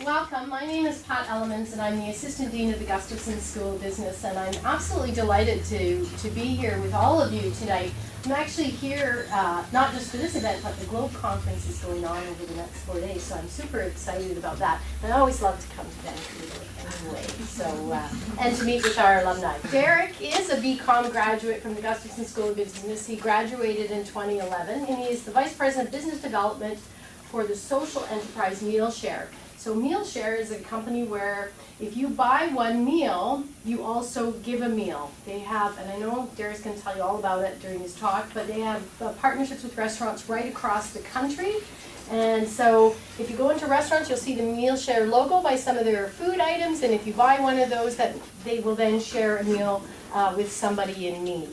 welcome. My name is Pat Elemans, and I'm the Assistant Dean of the Gustavson School of Business, and I'm absolutely delighted to be here with all of you tonight. I'm actually here not just for this event, but the Globe Conference is going on over the next 4 days, so I'm super excited about that. And I always love to come to Vancouver anyway, so, and to meet with our alumni. Derek is a BCom graduate from the Gustavson School of Business. He graduated in 2011, and he is the Vice President of Business Development for the social enterprise Meal Share. So Meal Share is a company where if you buy one meal, you also give a meal. They have, and I know Derek's going to tell you all about it during his talk, but they have partnerships with restaurants right across the country. And so if you go into restaurants, you'll see the Meal Share logo by some of their food items, and if you buy one of those, that they will then share a meal with somebody in need.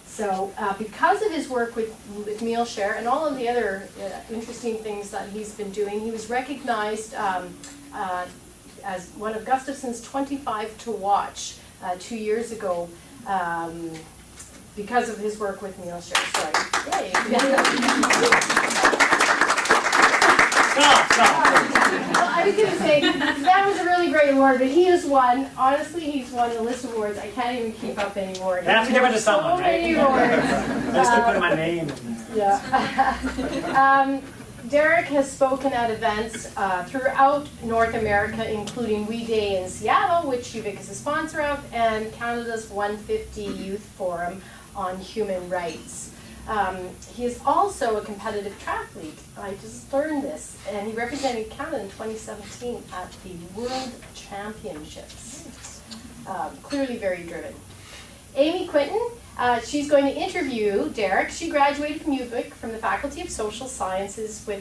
So because of his work with Meal Share and all of the other interesting things that he's been doing, he was recognized as one of Gustavson's 25 to watch 2 years ago because of his work with Meal Share. Sorry. Well, I was going to say, that was a really great award, but he has won, honestly, he's won a list of awards. I can't even keep up anymore. You have to give it to someone, right? Many awards. I just keep putting my name in. Yeah. Derek has spoken at events throughout North America, including We Day in Seattle, which UVic is a sponsor of, and Canada's 150 Youth Forum on Human Rights. He is also a competitive triathlete. I just learned this, and he represented Canada in 2017 at the World Championships. Clearly very driven. Amy Quinton, she's going to interview Derek. She graduated from UVic from the Faculty of Social Sciences in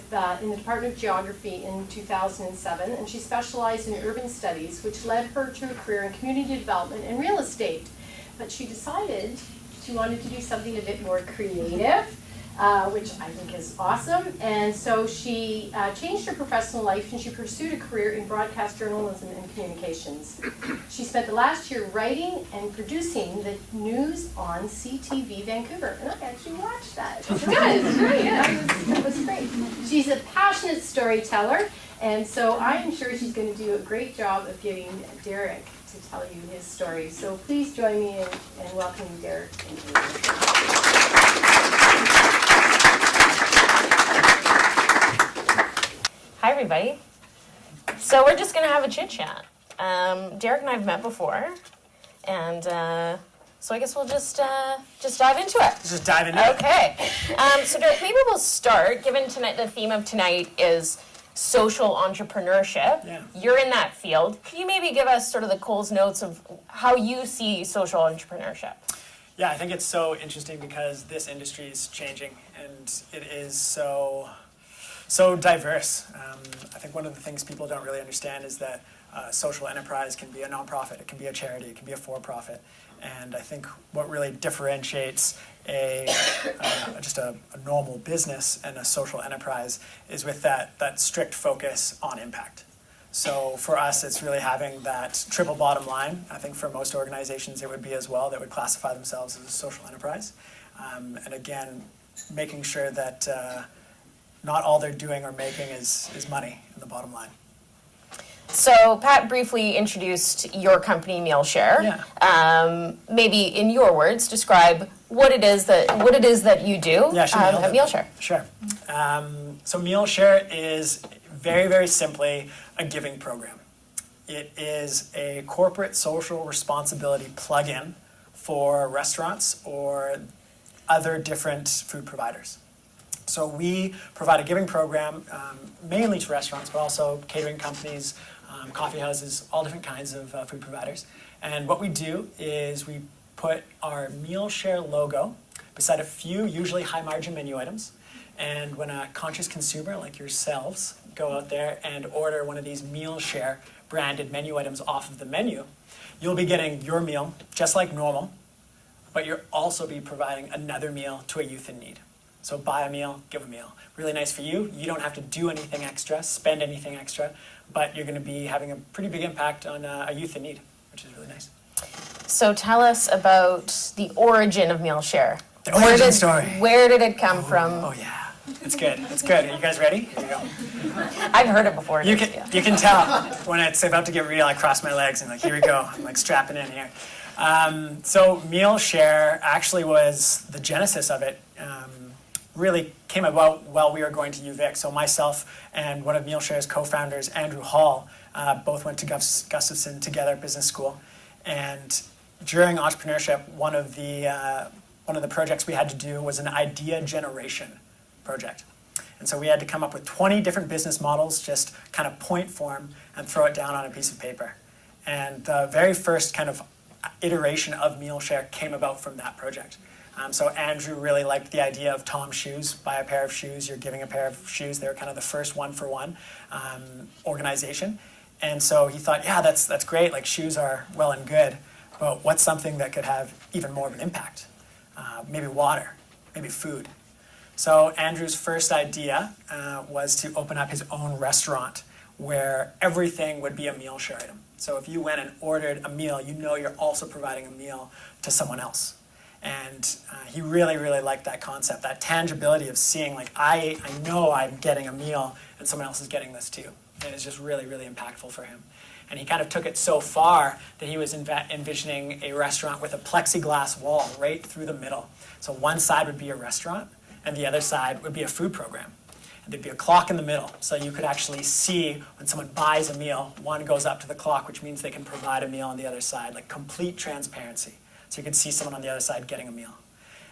the Department of Geography in 2007, and she specialized in urban studies, which led her to a career in community development and real estate. But she decided she wanted to do something a bit more creative, which I think is awesome. And so she changed her professional life and she pursued a career in broadcast journalism and communications. She spent the last year writing and producing the news on CTV Vancouver. And I actually watched that. It was good. It was great. That was great. She's a passionate storyteller, and so I am sure she's going to do a great job of getting Derek to tell you his story. So please join me in welcoming Derek. Hi everybody. So we're just going to have a chit chat. Derek and I have met before, and so I guess we'll just dive into it. Just dive into it. Okay. So Derek, maybe we'll start, given tonight the theme of tonight is social entrepreneurship. Yeah. You're in that field. Can you maybe give us sort of the Coles notes of how you see social entrepreneurship? Yeah, I think it's so interesting because this industry is changing and it is so diverse. I think one of the things people don't really understand is that social enterprise can be a nonprofit, it can be a charity, it can be a for-profit. And I think what really differentiates just a normal business and a social enterprise is with that strict focus on impact. So for us, it's really having that triple bottom line. I think for most organizations it would be as well, that would classify themselves as a social enterprise. And again, making sure that not all they're doing or making is money in the bottom line. So Pat briefly introduced your company, Meal Share. Yeah. Maybe in your words, describe what it is that you do at Meal Share. Sure. So Meal Share is very, very simply a giving program. It is a corporate social responsibility plug-in for restaurants or other different food providers. So we provide a giving program mainly to restaurants, but also catering companies, coffee houses, all different kinds of food providers. And what we do is we put our Meal Share logo beside a few usually high margin menu items. And when a conscious consumer like yourselves go out there and order one of these Meal Share branded menu items off of the menu, you'll be getting your meal just like normal, but you'll also be providing another meal to a youth in need. So buy a meal, give a meal. Really nice for you. You don't have to do anything extra, spend anything extra, but you're going to be having a pretty big impact on a youth in need, which is really nice. So tell us about the origin of Meal Share. The origin story. Where did it come from? Oh yeah. It's good. It's good. Are you guys ready? Here we go. I've heard it before. You can tell when it's about to get real, I cross my legs and like, here we go. I'm like strapping in here. So meal share actually was the genesis of it. Really came about while we were going to UVic. So myself and one of Meal Share's co-founders, Andrew Hall, both went to Gustavson together, business school. And during entrepreneurship, one of the projects we had to do was an idea generation project. And so we had to come up with 20 different business models, just kind of point form and throw it down on a piece of paper. And the very first kind of iteration of Meal Share came about from that project. So Andrew really liked the idea of Tom's shoes. Buy a pair of shoes, you're giving a pair of shoes. They were kind of the first one-for-one organization. And so he thought, yeah, that's great. Like shoes are well and good, but what's something that could have even more of an impact? Maybe water, maybe food. So Andrew's first idea was to open up his own restaurant where everything would be a meal share item. So if you went and ordered a meal, you know you're also providing a meal to someone else. And he really, really liked that concept, that tangibility of seeing, like, I know I'm getting a meal and someone else is getting this too. And it was just really, really impactful for him. And he kind of took it so far that he was envisioning a restaurant with a plexiglass wall right through the middle. So one side would be a restaurant and the other side would be a food program. And there'd be a clock in the middle, so you could actually see when someone buys a meal, one goes up to the clock, which means they can provide a meal on the other side, like complete transparency. So you could see someone on the other side getting a meal.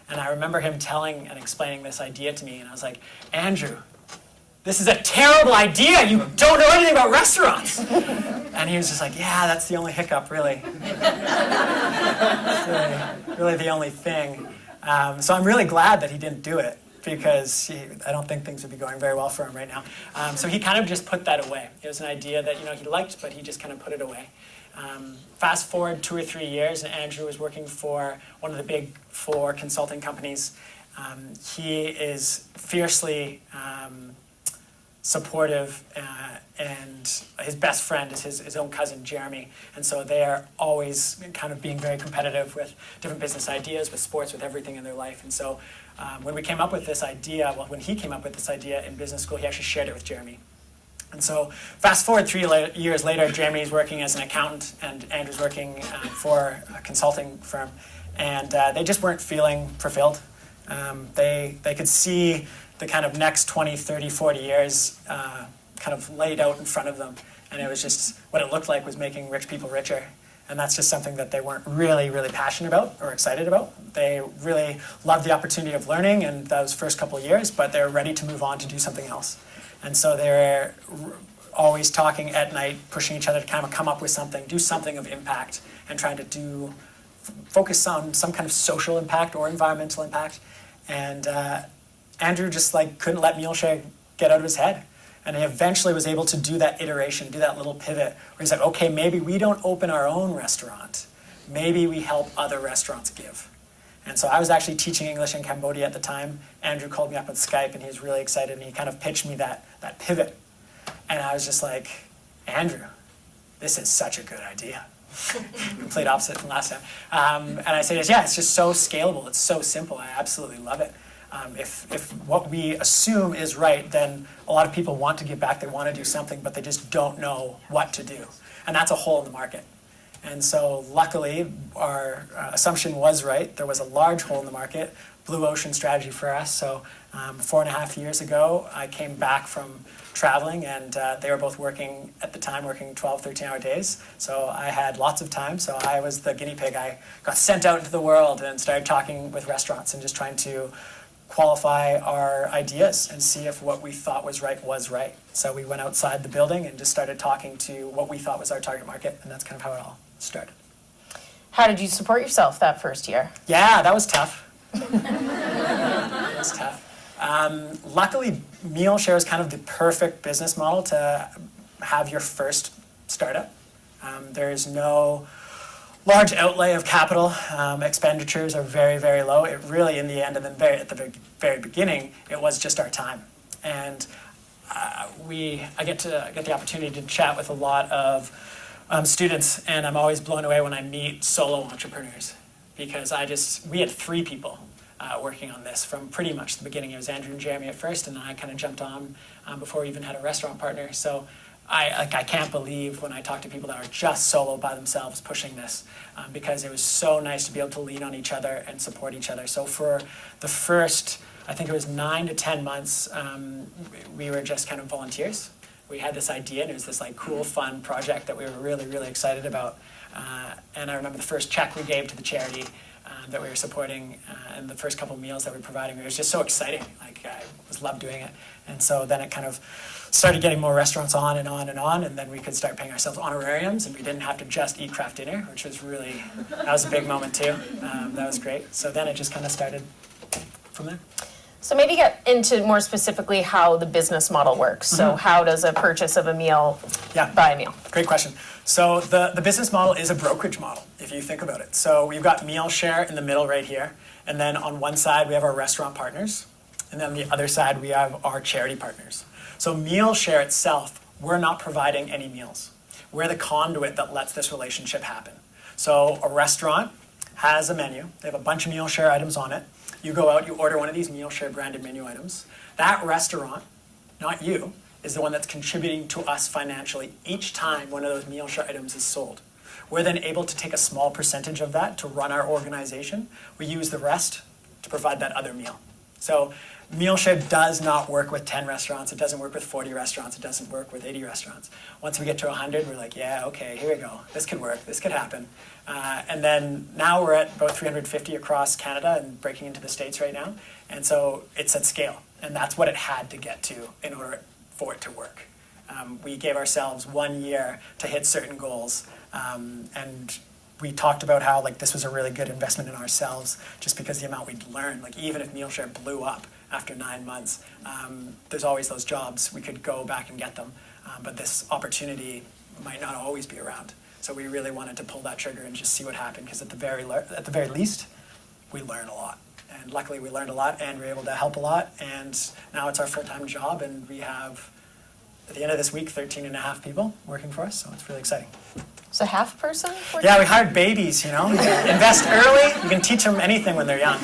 And I remember him telling and explaining this idea to me, and I was like, Andrew, this is a terrible idea. You don't know anything about restaurants. And he was just like, yeah, that's the only hiccup, really. really the only thing. So I'm really glad that he didn't do it, because I don't think things would be going very well for him right now. So he kind of just put that away. It was an idea that he liked, but he just kind of put it away. Fast forward 2 or 3 years, and Andrew was working for one of the big 4 consulting companies. He is fiercely supportive, and his best friend is his own cousin, Jeremy. And so they are always kind of being very competitive with different business ideas, with sports, with everything in their life. And so when he came up with this idea in business school, he actually shared it with Jeremy. And so fast forward 3 years later, Jeremy's working as an accountant and Andrew's working for a consulting firm. And they just weren't feeling fulfilled. They could see the kind of next 20, 30, 40 years kind of laid out in front of them. And it was just, what it looked like was making rich people richer. And that's just something that they weren't really, really passionate about or excited about. They really loved the opportunity of learning in those first couple of years, but they were ready to move on to do something else. And so they're always talking at night, pushing each other to kind of come up with something, do something of impact, and trying to focus on some kind of social impact or environmental impact. And Andrew just couldn't let meal share get out of his head. And he eventually was able to do that iteration, do that little pivot, where he's like, okay, maybe we don't open our own restaurant. Maybe we help other restaurants give. And so I was actually teaching English in Cambodia at the time. Andrew called me up on Skype, and he was really excited, and he kind of pitched me that pivot. And I was just like, Andrew, this is such a good idea. Complete opposite from last time. And I said, yeah, it's just so scalable. It's so simple. I absolutely love it. If what we assume is right, then a lot of people want to give back. They want to do something, but they just don't know what to do. And that's a hole in the market. And so luckily, our assumption was right. There was a large hole in the market, blue ocean strategy for us. So 4.5 years ago, I came back from traveling, and they were both working, at the time, working 12, 13-hour days. So I had lots of time. So I was the guinea pig. I got sent out into the world and started talking with restaurants and just trying to qualify our ideas and see if what we thought was right was right. So we went outside the building and just started talking to what we thought was our target market, and that's kind of how it all started. How did you support yourself that first year? Yeah, that was tough. That was tough. Luckily, meal share is kind of the perfect business model to have your first startup. There's no large outlay of capital. Expenditures are very, very low. It really, in the end, and then at the very beginning, it was just our time. And I get the opportunity to chat with a lot of students, and I'm always blown away when I meet solo entrepreneurs, because we had 3 people working on this from pretty much the beginning. It was Andrew and Jeremy at first, and I kind of jumped on before we even had a restaurant partner. So I can't believe when I talk to people that are just solo by themselves pushing this, because it was so nice to be able to lean on each other and support each other. So for the first, I think it was 9 to 10 months, we were just kind of volunteers. We had this idea, and it was this like cool, fun project that we were really, really excited about. And I remember the first check we gave to the charity that we were supporting, and the first couple of meals that we were providing. It was just so exciting. Like, I just loved doing it. And so then it kind of started getting more restaurants on and on and on, and then we could start paying ourselves honorariums, and we didn't have to just eat craft dinner, which was really, that was a big moment too. That was great. So then it just kind of started from there. So maybe get into more specifically how the business model works. So how does a purchase of a meal buy a meal? Great question. So the business model is a brokerage model, if you think about it. So we've got meal share in the middle right here, and then on one side we have our restaurant partners, and then on the other side we have our charity partners. So meal share itself, we're not providing any meals. We're the conduit that lets this relationship happen. So a restaurant has a menu. They have a bunch of meal share items on it. You go out, you order one of these meal share branded menu items. That restaurant, not you, is the one that's contributing to us financially each time one of those meal share items is sold. We're then able to take a small percentage of that to run our organization. We use the rest to provide that other meal. So meal share does not work with 10 restaurants. It doesn't work with 40 restaurants. It doesn't work with 80 restaurants. Once we get to 100, we're like, yeah, okay, here we go. This could work. This could happen. And then now we're at about 350 across Canada and breaking into the States right now. And so it's at scale. And that's what it had to get to in order for it to work. We gave ourselves 1 year to hit certain goals. And we talked about how like this was a really good investment in ourselves just because the amount we'd learned. Like even if meal share blew up after 9 months, there's always those jobs. We could go back and get them. But this opportunity might not always be around. So we really wanted to pull that trigger and just see what happened, because at the very least, we learn a lot. And luckily we learned a lot and we were able to help a lot. And now it's our full-time job, and we have, at the end of this week, 13 and a half people working for us. So it's really exciting. So half person? Yeah, we hired babies, you know. You invest early, you can teach them anything when they're young.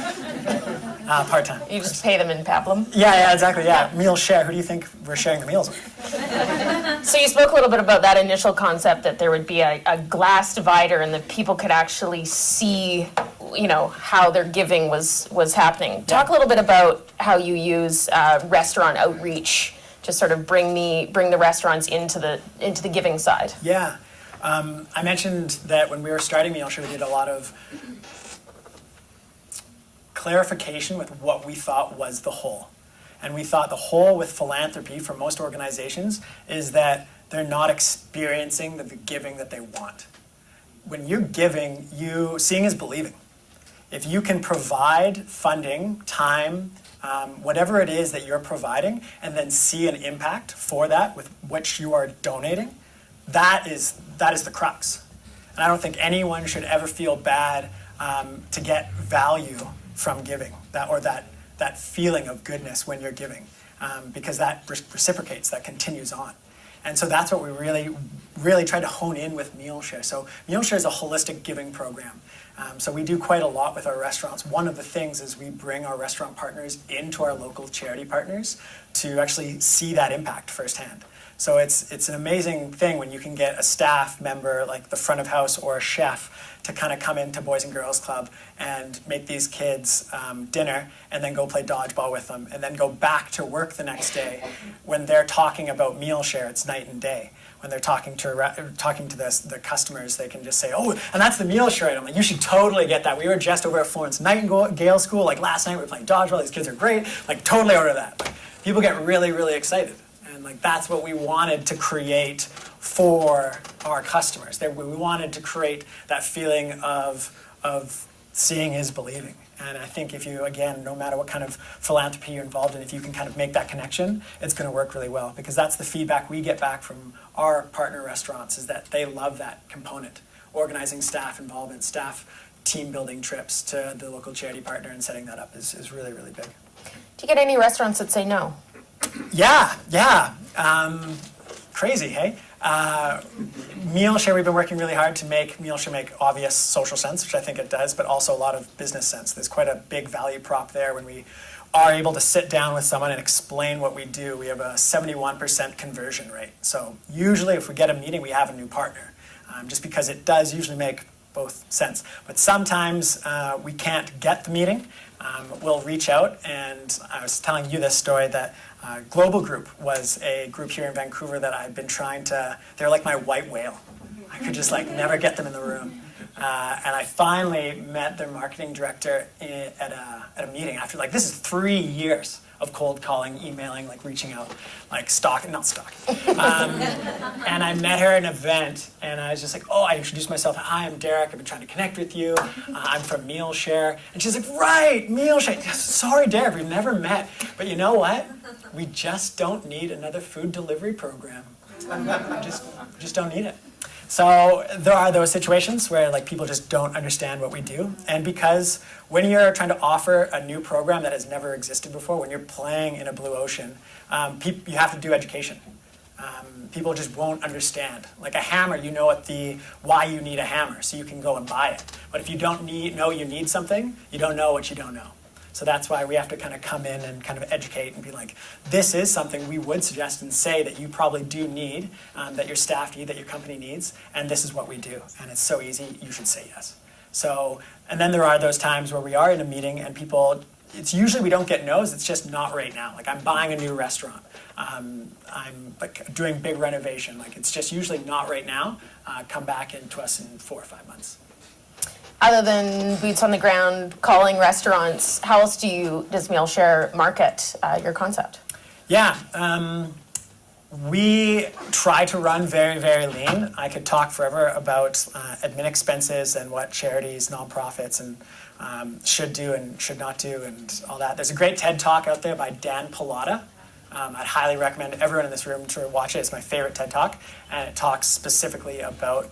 Part-time. You just pay them in pablum? Yeah, exactly, yeah. Meal share, who do you think we're sharing the meals with? So you spoke a little bit about that initial concept that there would be a glass divider and that people could actually see, you know, how their giving was happening. Talk a little bit about how you use restaurant outreach to sort of bring the restaurants into the giving side. Yeah. I mentioned that when we were starting Meal Share, we did a lot of clarification with what we thought was the whole. And we thought the whole with philanthropy for most organizations is that they're not experiencing the giving that they want. When you're giving, seeing is believing. If you can provide funding, time, whatever it is that you're providing, and then see an impact for that with which you are donating, that is the crux. And I don't think anyone should ever feel bad to get value from giving, that feeling of goodness when you're giving, because that reciprocates, that continues on. And so that's what we really, really try to hone in with Meal Share. So Meal Share is a holistic giving program. So we do quite a lot with our restaurants. One of the things is we bring our restaurant partners into our local charity partners to actually see that impact firsthand. So it's an amazing thing when you can get a staff member like the front of house or a chef to kind of come into Boys and Girls Club and make these kids dinner and then go play dodgeball with them and then go back to work the next day. When they're talking about Meal Share, it's night and day. When they're talking to the customers, they can just say, oh, and that's the Meal Share item. Like, you should totally get that. We were just over at Florence Nightingale School. Like last night we were playing dodgeball. These kids are great. Like totally order that. Like, people get really, really excited. And like that's what we wanted to create for our customers. We wanted to create that feeling of seeing is believing. And I think if you, again, no matter what kind of philanthropy you're involved in, if you can kind of make that connection, it's going to work really well, because that's the feedback we get back from our partner restaurants, is that they love that component. Organizing staff involvement, staff team building trips to the local charity partner and setting that up is really, really big. Do you get any restaurants that say no? Yeah. crazy, hey? Meal share, we've been working really hard to make meal share make obvious social sense, which I think it does, but also a lot of business sense. There's quite a big value prop there when we are able to sit down with someone and explain what we do. We have a 71% conversion rate. So usually if we get a meeting, we have a new partner, just because it does usually make both sense. But sometimes we can't get the meeting. We'll reach out, and I was telling you this story that Global Group was a group here in Vancouver that I've been trying to, they're like my white whale. I could just like never get them in the room. And I finally met their marketing director at a meeting after, like, this is 3 years of cold calling, emailing, like reaching out, like not stalking. And I met her at an event, and I was just like, oh, I introduced myself. Hi, I'm Derek. I've been trying to connect with you. I'm from Meal Share. And she's like, right, Meal Share. Sorry, Derek, we've never met. But you know what? We just don't need another food delivery program. We just don't need it. So there are those situations where like people just don't understand what we do. And because when you're trying to offer a new program that has never existed before, when you're playing in a blue ocean, you have to do education. People just won't understand. Like a hammer, you know why you need a hammer, so you can go and buy it. But if you don't know you need something, you don't know what you don't know. So that's why we have to kind of come in and kind of educate and be like, this is something we would suggest and say that you probably do need, that your staff need, that your company needs, and this is what we do. And it's so easy, you should say yes. So, and then there are those times where we are in a meeting and people, it's usually we don't get no's, it's just not right now. Like I'm buying a new restaurant. I'm like doing big renovation. Like it's just usually not right now. Come back into us in 4 or 5 months. Other than boots on the ground, calling restaurants, how else does Meal Share market your concept? Yeah, we try to run very, very lean. I could talk forever about admin expenses and what charities, nonprofits, and should do and should not do and all that. There's a great TED Talk out there by Dan Pallotta. I'd highly recommend everyone in this room to watch it. It's my favorite TED Talk, and it talks specifically about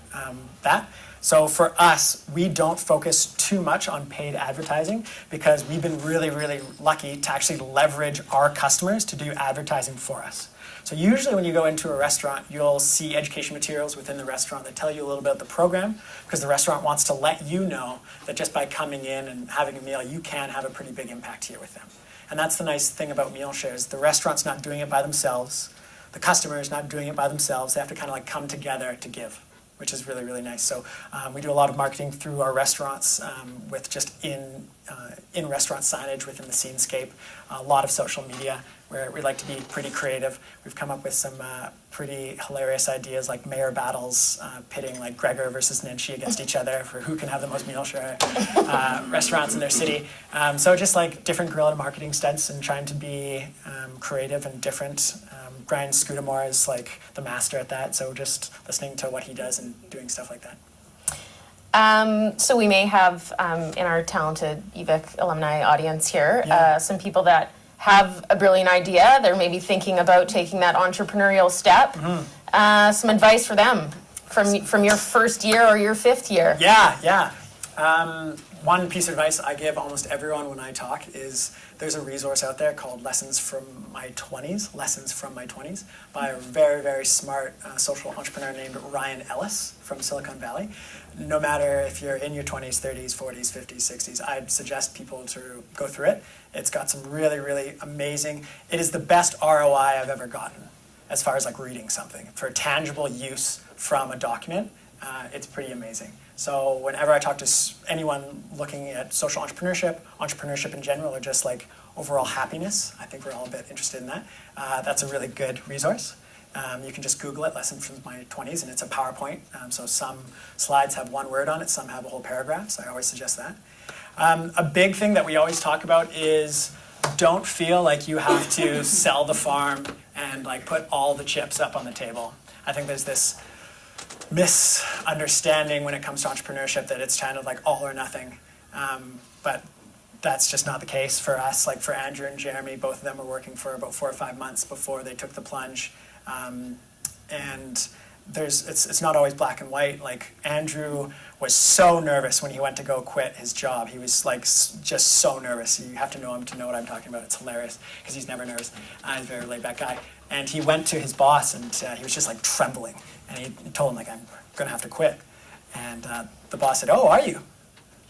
that. So for us, we don't focus too much on paid advertising because we've been really, really lucky to actually leverage our customers to do advertising for us. So usually when you go into a restaurant, you'll see education materials within the restaurant that tell you a little bit about the program because the restaurant wants to let you know that just by coming in and having a meal, you can have a pretty big impact here with them. And that's the nice thing about meal shares. The restaurant's not doing it by themselves. The customer is not doing it by themselves. They have to kind of like come together to give, which is really, really nice. So we do a lot of marketing through our restaurants with just in-restaurant signage within the scenescape, a lot of social media where we like to be pretty creative. We've come up with some pretty hilarious ideas like mayor battles, pitting like Gregor versus Ninchi against each other for who can have the most meal share restaurants in their city. So just like different guerrilla marketing stunts and trying to be creative and different. Brian Scudamore is like the master at that, so just listening to what he does and doing stuff like that. So we may have in our talented UVic alumni audience here some people that have a brilliant idea. They're maybe thinking about taking that entrepreneurial step. Mm-hmm. Some advice for them from your first year or your 5th year. Yeah. One piece of advice I give almost everyone when I talk is there's a resource out there called Lessons from My 20s, by a very, very smart social entrepreneur named Ryan Ellis from Silicon Valley. No matter if you're in your 20s, 30s, 40s, 50s, 60s, I'd suggest people to go through it. It's got some really, really amazing, it is the best ROI I've ever gotten as far as like reading something. For tangible use from a document, it's pretty amazing. So whenever I talk to anyone looking at social entrepreneurship in general, or just like overall happiness, I think we're all a bit interested in that. That's a really good resource. You can just Google it, Lessons from My 20s, and it's a PowerPoint. So some slides have one word on it, some have a whole paragraph, so I always suggest that. A big thing that we always talk about is don't feel like you have to sell the farm and like put all the chips up on the table. I think there's this misunderstanding when it comes to entrepreneurship that it's kind of like all or nothing. But that's just not the case for us. Like for Andrew and Jeremy, both of them were working for about 4 or 5 months before they took the plunge. And it's not always black and white. Like Andrew was so nervous when he went to go quit his job. He was like just so nervous. You have to know him to know what I'm talking about. It's hilarious because he's never nervous. He's a very laid back guy. And he went to his boss, and he was just like trembling. And he told him, like, I'm going to have to quit. And the boss said, oh, are you?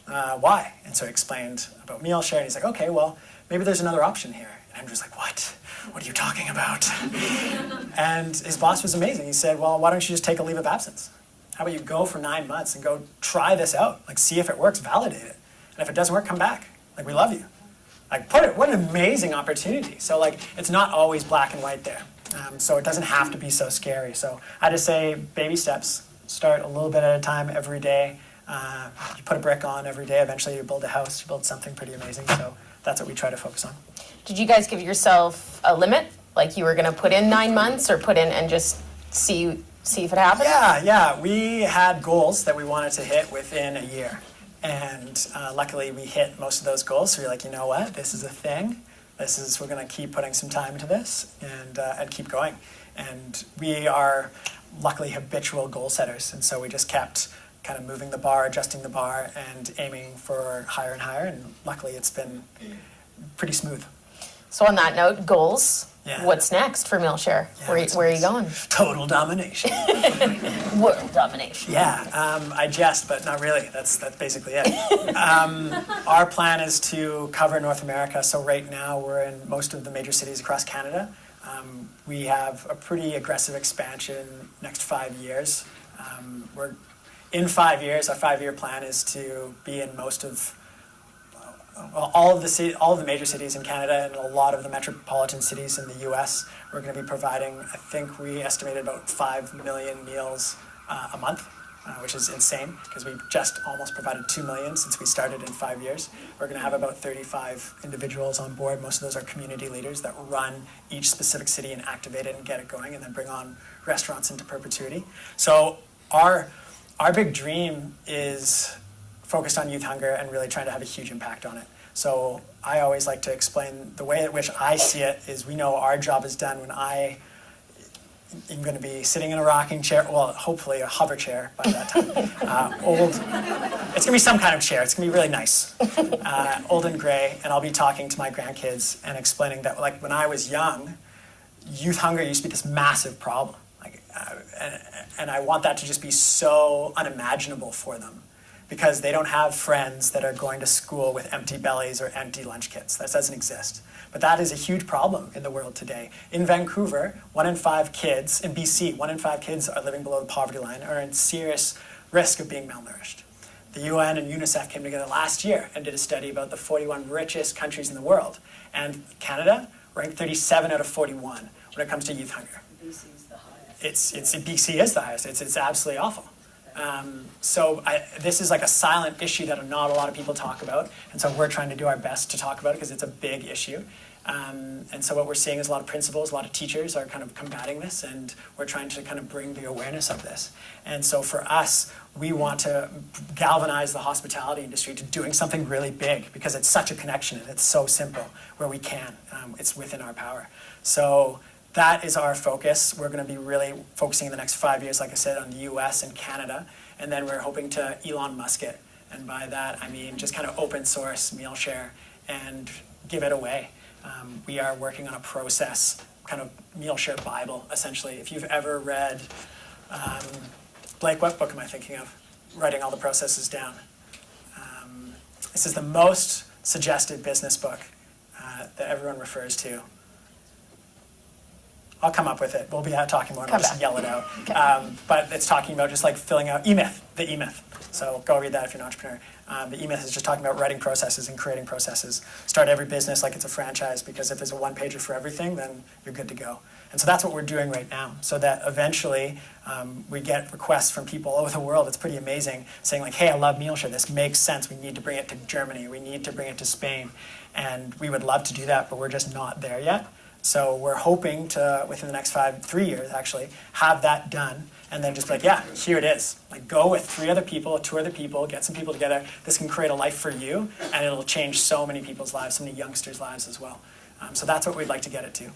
Why? And so he explained about meal share, and he's like, okay, well, maybe there's another option here. And I'm just like, what? What are you talking about? And his boss was amazing. He said, well, why don't you just take a leave of absence? How about you go for 9 months and go try this out? Like, see if it works, validate it. And if it doesn't work, come back. Like, we love you. Like, what an amazing opportunity. So, like, it's not always black and white there. So it doesn't have to be so scary. So I just say baby steps. Start a little bit at a time every day. You put a brick on every day. Eventually you build a house. You build something pretty amazing. So that's what we try to focus on. Did you guys give yourself a limit? Like you were going to put in 9 months or put in and just see if it happens? Yeah. We had goals that we wanted to hit within a year. And luckily we hit most of those goals. So we're like, you know what? This is a thing. We're going to keep putting some time into this and keep going. And we are luckily habitual goal setters. And so we just kept kind of moving the bar, adjusting the bar, and aiming for higher and higher. And luckily it's been pretty smooth. So on that note, goals. Yeah. What's next for Meal Share? Yeah, where are you going? Total domination. World domination. Yeah, I jest, but not really. That's basically it. Our plan is to cover North America. So right now we're in most of the major cities across Canada. We have a pretty aggressive expansion next 5 years. We're in 5 years. Our 5-year plan is to be in most of all of the major cities in Canada and a lot of the metropolitan cities in the U.S. We're going to be providing, I think we estimated about 5 million meals a month, which is insane because we've just almost provided 2 million since we started in 5 years. We're going to have about 35 individuals on board. Most of those are community leaders that run each specific city and activate it and get it going and then bring on restaurants into perpetuity. So our big dream is focused on youth hunger and really trying to have a huge impact on it. So I always like to explain the way in which I see it is we know our job is done when I am going to be sitting in a rocking chair, well, hopefully a hover chair by that time. It's going to be some kind of chair. It's going to be really nice, old and gray, and I'll be talking to my grandkids and explaining that, like, when I was young, youth hunger used to be this massive problem. And I want that to just be so unimaginable for them, because they don't have friends that are going to school with empty bellies or empty lunch kits. That doesn't exist. But that is a huge problem in the world today. In Vancouver, 1 in 5 kids, in BC, 1 in 5 kids are living below the poverty line or in serious risk of being malnourished. The UN and UNICEF came together last year and did a study about the 41 richest countries in the world. And Canada ranked 37 out of 41 when it comes to youth hunger. BC is the highest. BC is the highest. It's absolutely awful. So this is like a silent issue that not a lot of people talk about, and so we're trying to do our best to talk about it because it's a big issue. And so what we're seeing is a lot of principals, a lot of teachers are kind of combating this, and we're trying to kind of bring the awareness of this. And so for us, we want to galvanize the hospitality industry to doing something really big because it's such a connection and it's so simple where we can. It's within our power. So that is our focus. We're going to be really focusing in the next 5 years, like I said, on the US and Canada. And then we're hoping to Elon Musk it. And by that, I mean just kind of open source meal share and give it away. We are working on a process, kind of meal share Bible, essentially. If you've ever read, Blake, what book am I thinking of? Writing all the processes down. This is the most suggested business book that everyone refers to. I'll come up with it. We'll be talking more and I'll just yell it out. Okay. But it's talking about just like filling out E-Myth, the E-Myth. So go read that if you're an entrepreneur. The E-Myth is just talking about writing processes and creating processes. Start every business like it's a franchise, because if there's a one-pager for everything, then you're good to go. And so that's what we're doing right now, so that eventually we get requests from people all over the world. It's pretty amazing, saying like, hey, I love meal share. This makes sense. We need to bring it to Germany. We need to bring it to Spain. And we would love to do that, but we're just not there yet. So we're hoping to, within the next 3 years actually, have that done and then just be like, yeah, here it is. Like, go with 3 other people, 2 other people, get some people together. This can create a life for you, and it'll change so many people's lives, so many youngsters' lives as well. So that's what we'd like to get it to.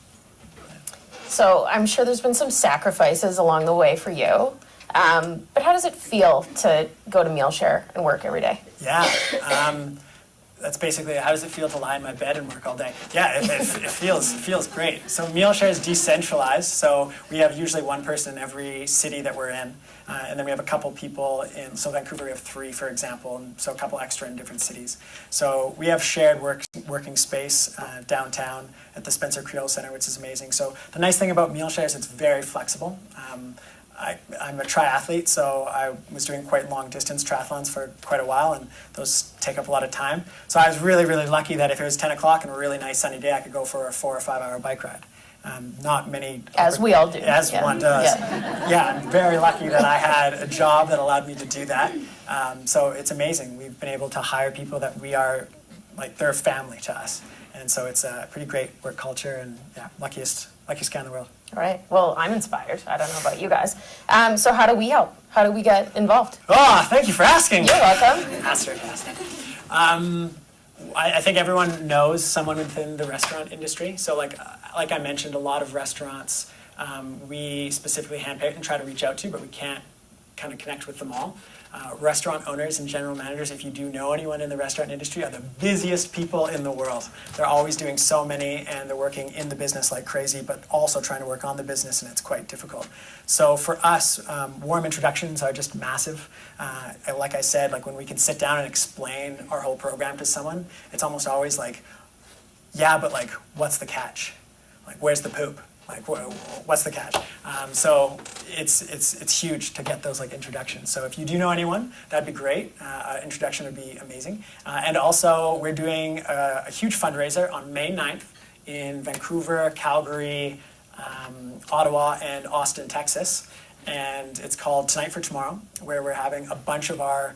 So I'm sure there's been some sacrifices along the way for you. But how does it feel to go to meal share and work every day? Yeah. that's basically, how does it feel to lie in my bed and work all day? Yeah, it feels great. So meal share is decentralized, so we have usually one person in every city that we're in, and then we have a couple people in, so Vancouver we have 3, for example, and so a couple extra in different cities. So we have shared working space downtown at the Spencer Creole Center, which is amazing. So the nice thing about meal share is it's very flexible. I'm a triathlete, so I was doing quite long distance triathlons for quite a while, and those take up a lot of time. So I was really, really lucky that if it was 10 o'clock and a really nice sunny day, I could go for a 4 or 5 hour bike ride. Not many. As we all do. As one does. Yeah, I'm very lucky that I had a job that allowed me to do that. So it's amazing. We've been able to hire people that we are, like, they're family to us. And so it's a pretty great work culture, and yeah, luckiest guy in the world. All right. Well, I'm inspired. I don't know about you guys. So how do we help? How do we get involved? Oh, thank you for asking. You're welcome. Fantastic. I think everyone knows someone within the restaurant industry. So like I mentioned, a lot of restaurants we specifically handpick and try to reach out to, but we can't kind of connect with them all. Restaurant owners and general managers, if you do know anyone in the restaurant industry, are the busiest people in the world. They're always doing so many, and they're working in the business like crazy, but also trying to work on the business, and it's quite difficult. So for us, warm introductions are just massive. Like I said, like when we can sit down and explain our whole program to someone, it's almost always like, yeah, but like, what's the catch? Like, where's the poop? Like, what's the catch? So it's huge to get those like introductions. So if you do know anyone, that'd be great. Introduction would be amazing. And also, we're doing a huge fundraiser on May 9th in Vancouver, Calgary, Ottawa, and Austin, Texas. And it's called Tonight for Tomorrow, where we're having a bunch of our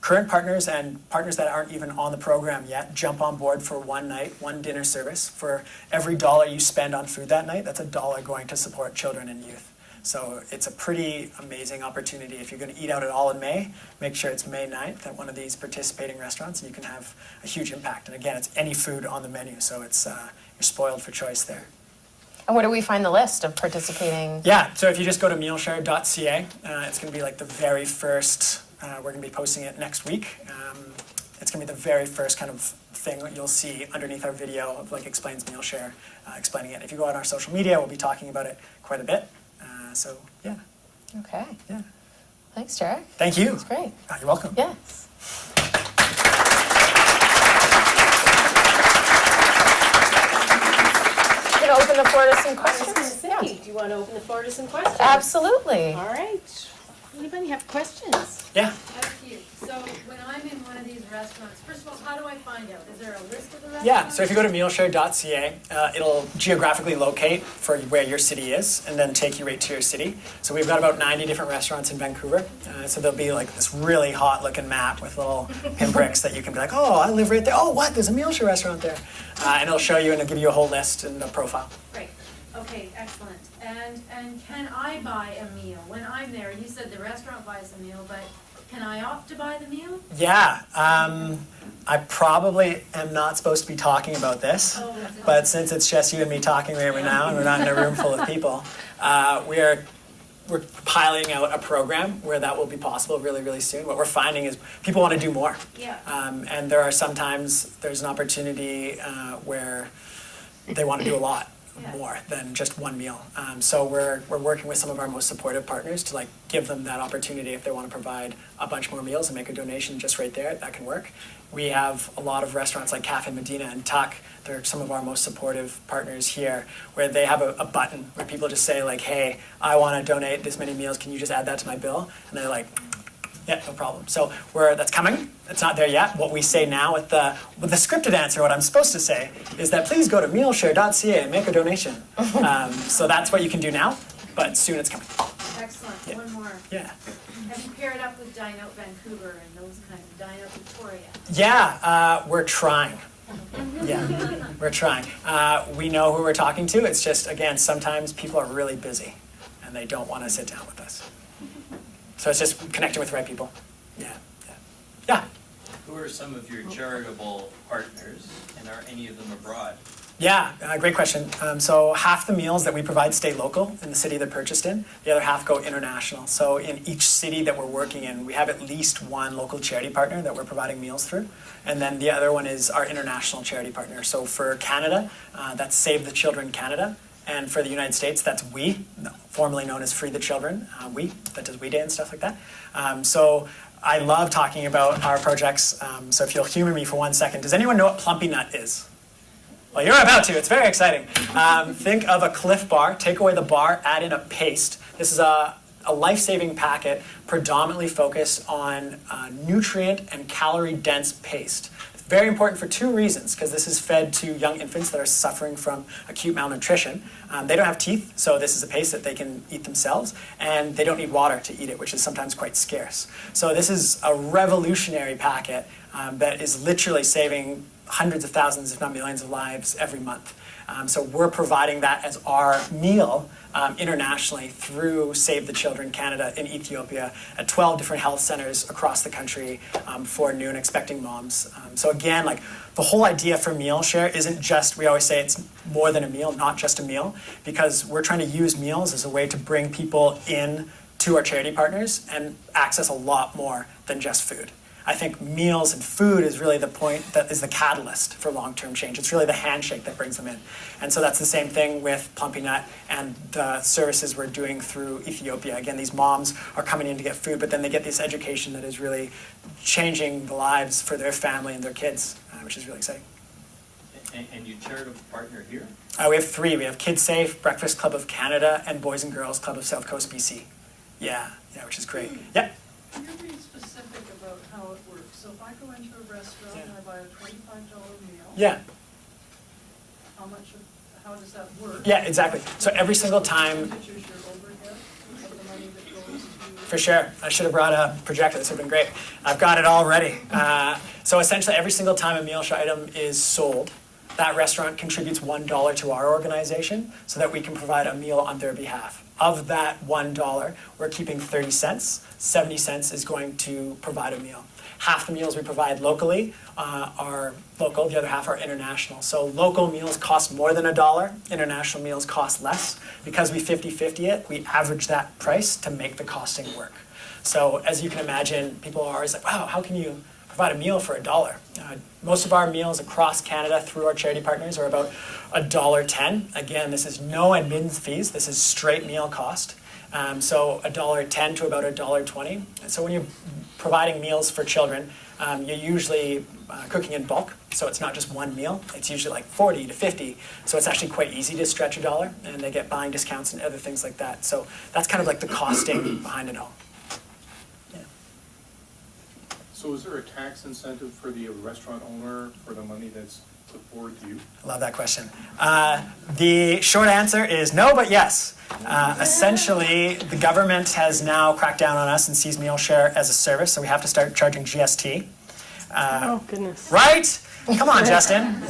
current partners and partners that aren't even on the program yet jump on board for one night, one dinner service. For every $1 you spend on food that night, that's $1 going to support children and youth. So it's a pretty amazing opportunity. If you're going to eat out at all in May, make sure it's May 9th at one of these participating restaurants, and you can have a huge impact. And again, it's any food on the menu, so it's you're spoiled for choice there. And where do we find the list of participating? Yeah, so if you just go to mealshare.ca, it's going to be like the very first. We're going to be posting it next week. It's going to be the very first kind of thing that you'll see underneath our video of like explains meal share, explaining it. If you go on our social media, we'll be talking about it quite a bit. So yeah. Okay. Yeah. Thanks, Jared. Thank you. That's great. You're welcome. Yes. We're going to open the floor to some I was questions. going to say, do you want to open the floor to some questions? Absolutely. All right. Anybody have questions? Yeah. I have a few. So when I'm in one of these restaurants, first of all, how do I find out? Is there a list of the restaurants? Yeah, so if you go to mealshare.ca, it'll geographically locate for where your city is and then take you right to your city. So we've got about 90 different restaurants in Vancouver. So there'll be like this really hot looking map with little pinpricks that you can be like, oh, I live right there. Oh, what? There's a meal share restaurant there. And it'll show you and it'll give you a whole list and a profile. Great. Okay, excellent. And can I buy a meal when I'm there? You said the restaurant buys the meal, but can I opt to buy the meal? Yeah, I probably am not supposed to be talking about this, but since it's just you and me talking right now, and we're not in a room full of people, we're piling out a program where that will be possible really, really soon. What we're finding is people want to do more. Yeah. And there are sometimes, there's an opportunity where they want to do a lot more than just one meal. So we're working with some of our most supportive partners to like give them that opportunity if they want to provide a bunch more meals and make a donation just right there, that can work. We have a lot of restaurants like Cafe Medina and Tuck. They're some of our most supportive partners here, where they have a button where people just say like, hey, I want to donate this many meals, can you just add that to my bill? And they're like, yeah, no problem. So that's coming. It's not there yet. What we say now with the scripted answer, what I'm supposed to say, is that please go to mealshare.ca and make a donation. So that's what you can do now, but soon it's coming. Excellent. Yeah. One more. Yeah. Have you paired up with Dine Out Vancouver and those kinds of Dine Out Victoria? Yeah, we're trying. Yeah, we're trying. We know who we're talking to. It's just, again, sometimes people are really busy and they don't want to sit down with us. So it's just connecting with the right people. Yeah. Who are some of your charitable partners, and are any of them abroad? Yeah, great question. So half the meals that we provide stay local in the city they're purchased in. The other half go international. So in each city that we're working in, we have at least one local charity partner that we're providing meals through. And then the other one is our international charity partner. So for Canada, that's Save the Children Canada. And for the United States, that's We, formerly known as Free the Children. We, that does We Day and stuff like that. So I love talking about our projects. So if you'll humor me for 1 second, does anyone know what Plumpy Nut is? Well, you're about to. It's very exciting. Think of a Cliff Bar. Take away the bar, add in a paste. This is a life-saving packet predominantly focused on nutrient and calorie-dense paste. It's very important for two reasons, because this is fed to young infants that are suffering from acute malnutrition. They don't have teeth, so this is a paste that they can eat themselves, and they don't need water to eat it, which is sometimes quite scarce. So this is a revolutionary packet that is literally saving hundreds of thousands, if not millions of lives every month. So we're providing that as our meal internationally through Save the Children Canada in Ethiopia at 12 different health centers across the country for new and expecting moms. So again, like the whole idea for Meal Share isn't just, we always say it's more than a meal, not just a meal, because we're trying to use meals as a way to bring people in to our charity partners and access a lot more than just food. I think meals and food is really the point that is the catalyst for long-term change. It's really the handshake that brings them in. And so that's the same thing with Plumpy Nut and the services we're doing through Ethiopia. Again, these moms are coming in to get food, but then they get this education that is really changing the lives for their family and their kids, which is really exciting. And you charitable partner here? We have three. We have Kids Safe, Breakfast Club of Canada, and Boys and Girls Club of South Coast, BC. Yeah, which is great. Yep. Can you be specific about how it works? So if I go into a restaurant and I buy a $25 meal, Yeah. how does that work? Yeah, exactly. So every single time. What percentage is your overhead of the money that goes to? For sure. I should have brought a projector. This would have been great. I've got it all ready. So essentially, every single time a meal share item is sold, that restaurant contributes $1 to our organization so that we can provide a meal on their behalf. Of that $1, we're keeping 30 cents. 70 cents is going to provide a meal. Half the meals we provide locally are local, the other half are international. So local meals cost more than $1, international meals cost less. Because we 50-50 it, we average that price to make the costing work. So as you can imagine, people are always like, wow, how can you provide a meal for $1? Most of our meals across Canada through our charity partners are about $1.10. Again, this is no admittance fees, this is straight meal cost. So $1.10 to about $1.20. And so when you're providing meals for children, you're usually cooking in bulk. So it's not just one meal, it's usually like 40 to 50. So it's actually quite easy to stretch $1, and they get buying discounts and other things like that. So that's kind of like the costing behind it all. Yeah. So is there a tax incentive for the restaurant owner for the money that's put forward to you? I love that question. The short answer is no, but yes. Essentially, the government has now cracked down on us and sees meal share as a service, so we have to start charging GST. Oh, goodness. Right? Come on, Justin.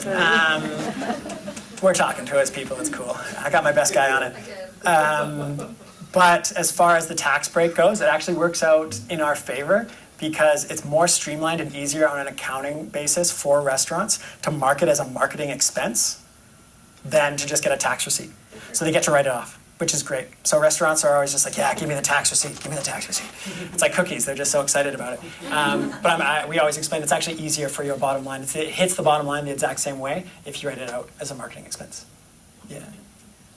We're talking to his people, it's cool. I got my best guy on it. But as far as the tax break goes, it actually works out in our favor because it's more streamlined and easier on an accounting basis for restaurants to market as a marketing expense than to just get a tax receipt. So they get to write it off, which is great. So restaurants are always just like, yeah, give me the tax receipt, give me the tax receipt. It's like cookies, they're just so excited about it. But we always explain it's actually easier for your bottom line. It hits the bottom line the exact same way if you write it out as a marketing expense. Yeah.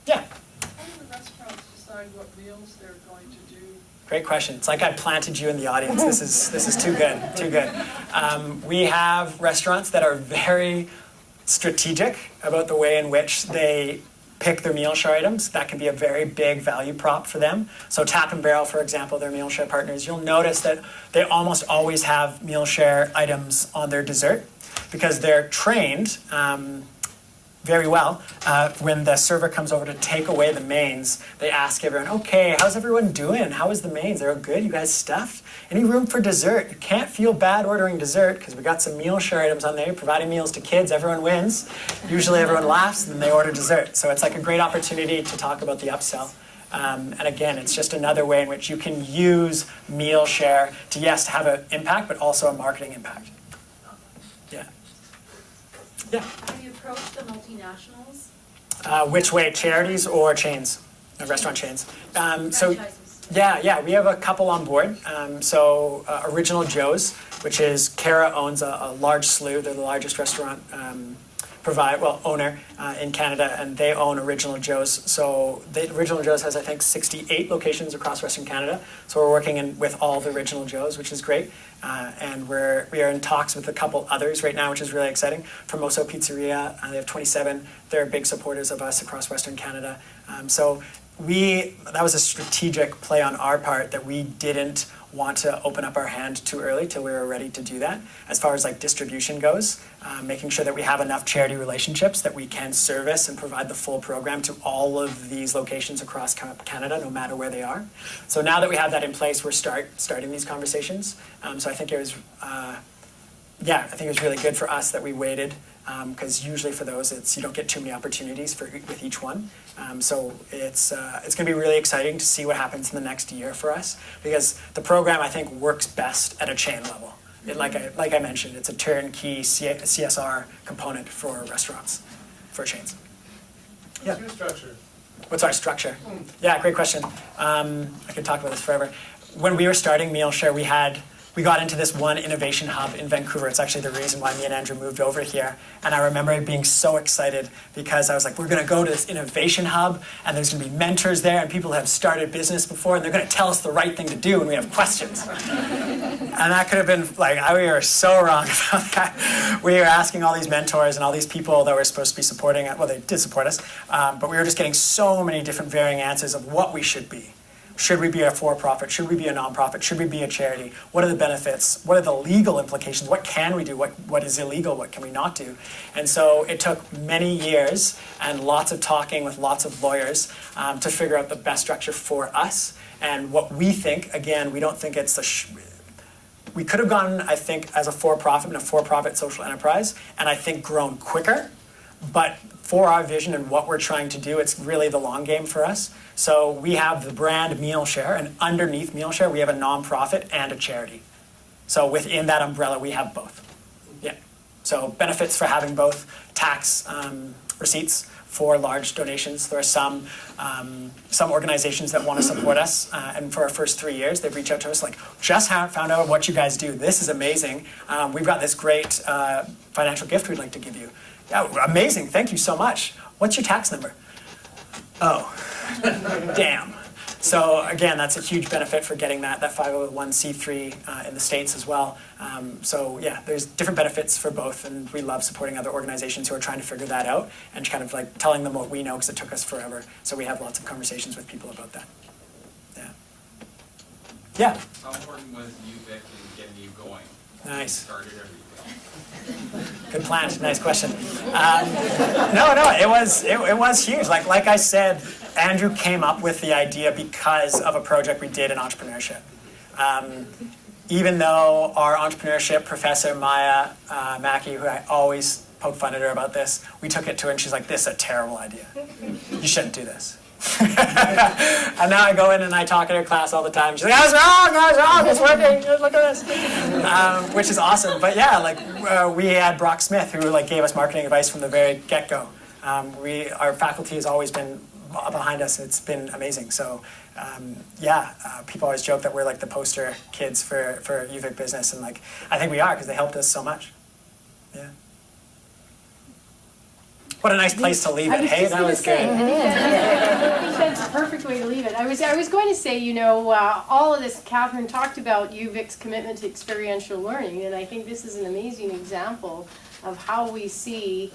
Yeah. How do the restaurants decide what meals they're going to do? Great question. It's like I planted you in the audience. This is too good, too good. We have restaurants that are very strategic about the way in which they pick their meal share items. That can be a very big value prop for them. So Tap and Barrel, for example, their meal share partners, you'll notice that they almost always have meal share items on their dessert because they're trained very well. When the server comes over to take away the mains, they ask everyone, okay, how's everyone doing? How is the mains? They're good? You guys stuffed? Any room for dessert? You can't feel bad ordering dessert because we got some meal share items on there. You're providing meals to kids. Everyone wins. Usually everyone laughs and then they order dessert. So it's like a great opportunity to talk about the upsell. And again, it's just another way in which you can use meal share to, yes, have an impact, but also a marketing impact. Yeah. Yeah. Have you approached the multinationals? Which way, charities or chains, restaurant chains? So, Franchises? yeah, we have a couple on board. Original Joe's, which is Cora owns a large slew. They're the largest restaurant owner in Canada, and they own Original Joe's. So Original Joe's has, I think, 68 locations across Western Canada. So we're working with all the Original Joe's, which is great. And we are in talks with a couple others right now, which is really exciting. Formoso Pizzeria, they have 27. They're big supporters of us across Western Canada. That was a strategic play on our part that we didn't want to open up our hand too early till we were ready to do that. As far as like distribution goes, making sure that we have enough charity relationships that we can service and provide the full program to all of these locations across Canada, no matter where they are. So now that we have that in place, we're starting these conversations. So I think it was, really good for us that we waited, because usually for those, you don't get too many opportunities with each one. So it's going to be really exciting to see what happens in the next year for us, because the program, I think, works best at a chain level. Like I mentioned, it's a turnkey CSR component for restaurants, for chains. What's your structure? What's our structure? Yeah, great question. I could talk about this forever. When we were starting MealShare, we got into this one innovation hub in Vancouver. It's actually the reason why me and Andrew moved over here. And I remember being so excited because I was like, we're going to go to this innovation hub and there's going to be mentors there and people who have started business before and they're going to tell us the right thing to do when we have questions. And that could have been we were so wrong about that. We were asking all these mentors and all these people that were supposed to be supporting it. Well, they did support us, but we were just getting so many different varying answers of what we should be. Should we be a for-profit? Should we be a nonprofit? Should we be a charity? What are the benefits? What are the legal implications? What can we do? What is illegal? What can we not do? And so it took many years and lots of talking with lots of lawyers to figure out the best structure for us. And what we think, again, we don't think it's we could have gone, I think, as a for-profit in a for-profit social enterprise, and I think grown quicker. But for our vision and what we're trying to do, it's really the long game for us. So we have the brand MealShare, and underneath MealShare, we have a nonprofit and a charity. So within that umbrella, we have both. Yeah. So benefits for having both: tax receipts for large donations. There are some organizations that want to support us, and for our first 3 years, they've reached out to us like, just found out what you guys do. This is amazing. We've got this great financial gift we'd like to give you. Yeah, amazing, thank you so much. What's your tax number? Oh, damn. So again, that's a huge benefit for getting that 501c3 in the States as well. So yeah, there's different benefits for both, and we love supporting other organizations who are trying to figure that out and kind of like telling them what we know because it took us forever. So we have lots of conversations with people about that. Yeah. Yeah. How important was UVic in getting you going? Nice. Started everything. Good plan. Nice question. No, it was huge. Like I said, Andrew came up with the idea because of a project we did in entrepreneurship. Even though our entrepreneurship professor, Maya Mackey, who I always poke fun at her about this, we took it to her and she's like, this is a terrible idea. You shouldn't do this. And now I go in and I talk in her class all the time. She's like, I was wrong, it's working, look at this. Which is awesome. But yeah, we had Brock Smith who gave us marketing advice from the very get-go. Our faculty has always been behind us. It's been amazing. So people always joke that we're like the poster kids for UVic business, and I think we are because they helped us so much. Yeah. What a nice place to leave it. Hey, that was good. I think that's a perfect way to leave it. I was going to say, all of this, Catherine talked about UVic's commitment to experiential learning, and I think this is an amazing example of how we see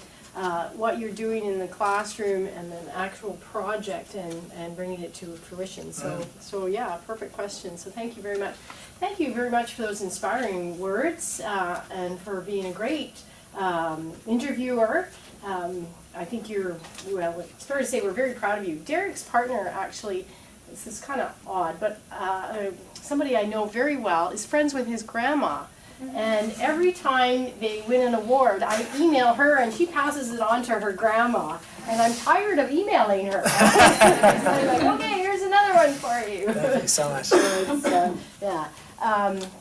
what you're doing in the classroom and an actual project and bringing it to fruition. So yeah, perfect question. So thank you very much. Thank you very much for those inspiring words and for being a great interviewer. I think it's fair to say we're very proud of you. Derek's partner, actually, this is kind of odd, but somebody I know very well is friends with his grandma. And every time they win an award, I email her and she passes it on to her grandma. And I'm tired of emailing her. So I'm like, okay, here's another one for you. Thank you so much.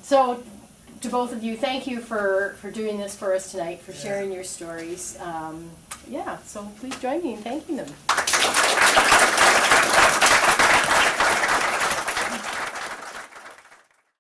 So to both of you, thank you for doing this for us tonight, for sharing your stories. Yeah, so please join me in thanking them.